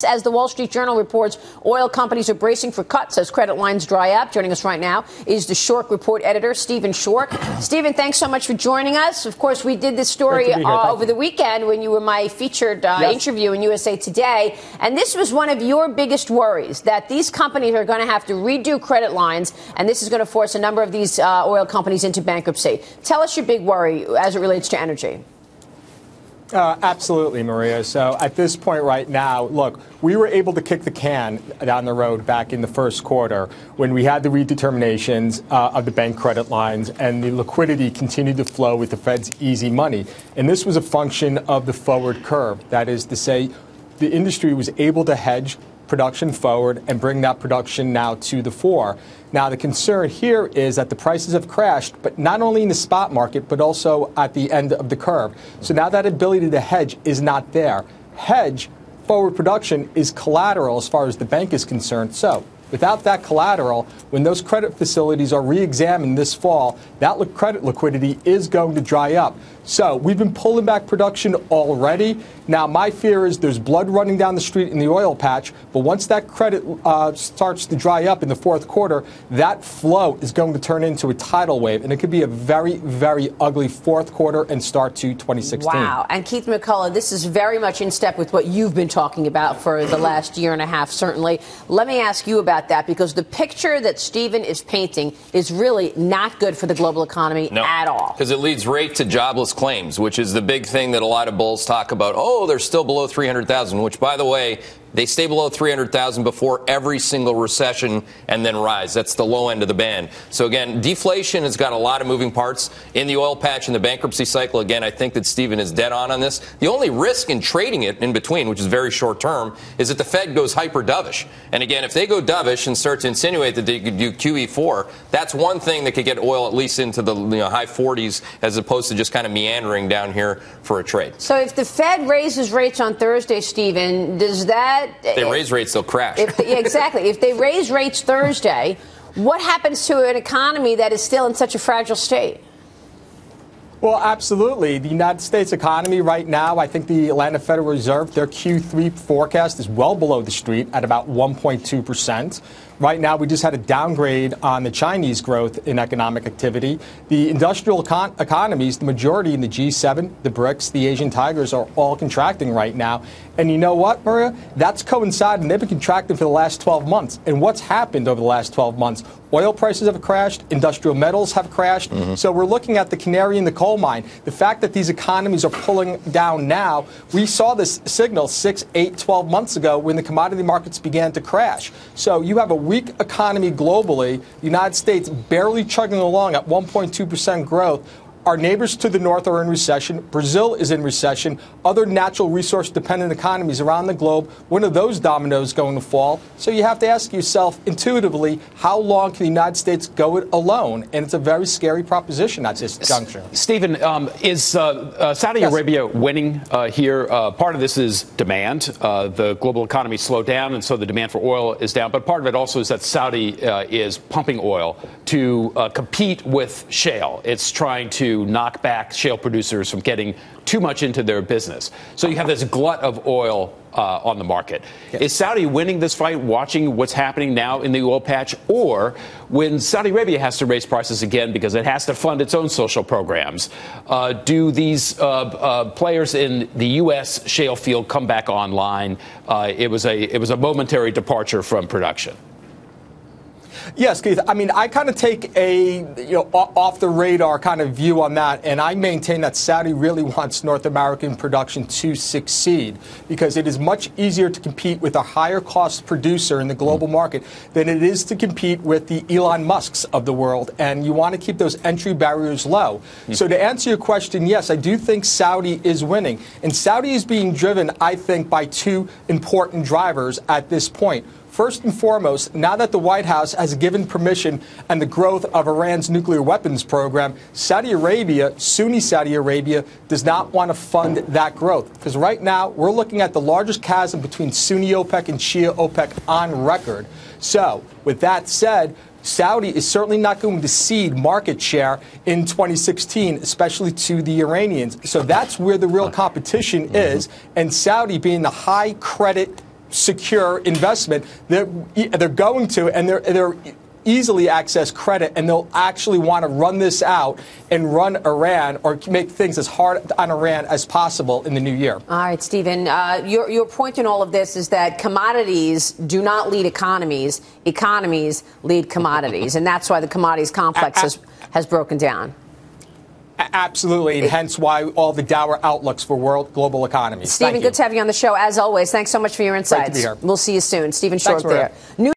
As the Wall Street Journal reports, oil companies are bracing for cuts as credit lines dry up. Joining us right now is the Schork report editor, Stephen Schork. Stephen, thanks so much for joining us. Of course, we did this story over the weekend when you were my featured interview in USA Today. And this was one of your biggest worries, that these companies are going to have to redo credit lines, and this is going to force a number of these oil companies into bankruptcy. Tell us your big worry as it relates to energy. Absolutely, Maria. So at this point right now, look, we were able to kick the can down the road back in the first quarter when we had the redeterminations of the bank credit lines and the liquidity continued to flow with the Fed's easy money. And this was a function of the forward curve. That is to say, the industry was able to hedge production forward and bring that production now to the fore. Now, the concern here is that the prices have crashed, but not only in the spot market, but also at the end of the curve. So now that ability to hedge is not there. Hedge forward production is collateral as far as the bank is concerned. So without that collateral, when those credit facilities are re-examined this fall, that credit liquidity is going to dry up. So we've been pulling back production already. Now, my fear is there's blood running down the street in the oil patch, but once that credit starts to dry up in the fourth quarter, that flow is going to turn into a tidal wave, and it could be a very, very ugly fourth quarter and start to 2016. Wow. And Keith McCullough, this is very much in step with what you've been talking about for the last year and a half, certainly. Let me ask you about that, because the picture that Stephen is painting is really not good for the global economy at all. Because it leads right to jobless claims, which is the big thing that a lot of bulls talk about. Oh, they're still below 300,000, which, by the way, they stay below 300,000 before every single recession and then rise. That's the low end of the band. So, again, deflation has got a lot of moving parts in the oil patch and the bankruptcy cycle. Again, I think that Stephen is dead on this. The only risk in trading it in between, which is very short term, is that the Fed goes hyper dovish. And, again, if they go dovish and start to insinuate that they could do QE4, that's one thing that could get oil at least into the high 40s as opposed to just kind of meandering down here for a trade. So if the Fed raises rates on Thursday, Stephen, does that... If they raise rates, they'll crash. Exactly. If they raise rates Thursday, what happens to an economy that is still in such a fragile state? Well, absolutely. The United States economy right now, I think the Atlanta Federal Reserve, their Q3 forecast is well below the street at about 1.2%. Right now, we just had a downgrade on the Chinese growth in economic activity. The industrial economies, the majority in the G7, the BRICS, the Asian tigers are all contracting right now. And you know what, Maria? That's coinciding. They've been contracting for the last 12 months. And what's happened over the last 12 months? Oil prices have crashed. Industrial metals have crashed. So we're looking at the canary in the coal mine. The fact that these economies are pulling down now, we saw this signal 6, 8, 12 months ago when the commodity markets began to crash. So you have a weak economy globally, the United States barely chugging along at 1.2% growth. Our neighbors to the north are in recession. Brazil is in recession. Other natural resource-dependent economies around the globe, when are those dominoes going to fall? So you have to ask yourself intuitively, how long can the United States go it alone? And it's a very scary proposition at this juncture. Stephen, is Saudi Arabia winning here? Part of this is demand. The global economy slowed down, and so the demand for oil is down. But part of it also is that Saudi is pumping oil to compete with shale. It's trying to knock back shale producers from getting too much into their business. So you have this glut of oil on the market. Yes. Is Saudi winning this fight, watching what's happening now in the oil patch? Or when Saudi Arabia has to raise prices again because it has to fund its own social programs, do these players in the U.S. shale field come back online? It was a momentary departure from production. Yes, Keith. I mean, I kind of take a off the radar kind of view on that, and I maintain that Saudi really wants North American production to succeed because it is much easier to compete with a higher cost producer in the global market than it is to compete with the Elon Musks of the world, and you want to keep those entry barriers low. So to answer your question, yes, I do think Saudi is winning, and Saudi is being driven, I think, by two important drivers at this point. First and foremost, now that the White House has given permission and the growth of Iran's nuclear weapons program, Saudi Arabia, Sunni Saudi Arabia, does not want to fund that growth. Because right now, we're looking at the largest chasm between Sunni OPEC and Shia OPEC on record. So, with that said, Saudi is certainly not going to cede market share in 2016, especially to the Iranians. So that's where the real competition is. And Saudi, being the high credit secure investment, they're going to, and they're easily access credit, and they'll actually want to run this out and run Iran or make things as hard on Iran as possible in the new year. All right, Stephen, your point in all of this is that commodities do not lead economies. Economies lead commodities, and that's why the commodities complex has broken down. Absolutely, and hence why all the dour outlooks for global economies. Stephen, good to have you on the show, as always. Thanks so much for your insights. Great to be here. We'll see you soon. Stephen Schork there.